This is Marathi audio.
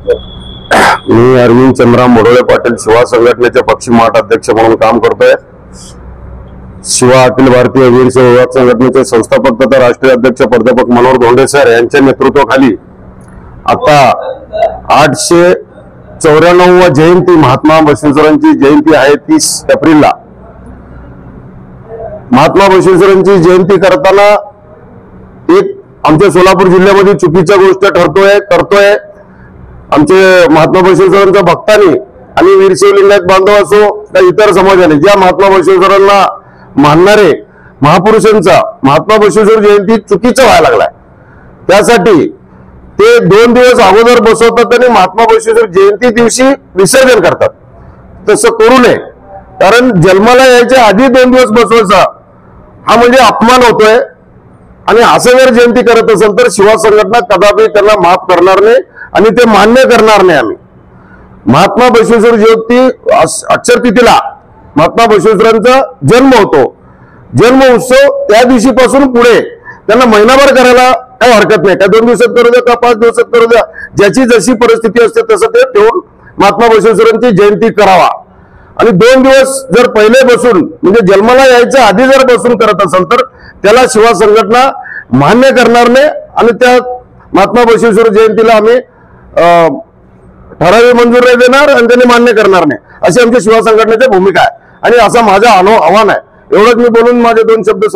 मी अरविंद चंद्रराव मोडोळे पाटील शिवा संघटनेचे पक्षी महाटाध्यक्ष म्हणून काम करतोय। शिवा अखिल भारतीय वीर सेवा संघटनेचे संस्थापक तथा राष्ट्रीय अध्यक्ष प्राध्यापक मनोहर धोंडे सर यांच्या नेतृत्वाखाली आता 894वी जयंती महात्मा बसवेश्वरांची जयंती आहे 30 एप्रिलला। महात्मा बसवेश्वरांची जयंती करताना एक आमच्या सोलापूर जिल्ह्यामध्ये चुकीच्या गोष्ट करतोय आमचे महात्मा बसवेश्वरांच्या भक्तांनी आणि वीर शिवलिंगायत बांधव असो त्या इतर समाजाने ज्या महात्मा बसवेश्वरांना मानणारे महापुरुषांचा महात्मा बसवेश्वर जयंती चुकीचा व्हायला लागलाय। त्यासाठी ते 2 दिवस अगोदर बसवतात आणि महात्मा बसवेश्वर जयंती दिवशी विसर्जन करतात। तसं करू नये, कारण जन्माला यायच्या आधी 2 दिवस बसवायचा हा म्हणजे अपमान होतोय। आणि असं जर जयंती करत असेल तर शिवा संघटना कदापि त्यांना माफ करणार नाही आणि ते मान्य करणार नाही। आम्ही महात्मा बसवेश्वर जयंती अक्षर तिथीला महात्मा बसवेश्वरांचा जन्म होतो, जन्म उत्सव त्या दिवशीपासून पुढे त्यांना महिनाभर करायला काही हरकत नाही। काय 2 दिवसात करू द्या का 5 दिवसात करू द्या, ज्याची जशी परिस्थिती असते तसं ते ठेवून महात्मा बसवेश्वरांची जयंती करावा। आणि 2 दिवस जर पहिले बसून म्हणजे जन्माला यायच्या आधी जर बसून करत असेल तर त्याला शिवा संघटना मान्य करणार नाही आणि त्या महात्मा बसवेश्वर जयंतीला आम्ही ठराविक मंजूर नाही देणार आणि त्यांनी मान्य करणार नाही, अशी आमच्या शिवा संघटनेची भूमिका आहे। आणि असा माझा आव्हान आहे। एवढंच मी बोलून माझे 2 शब्द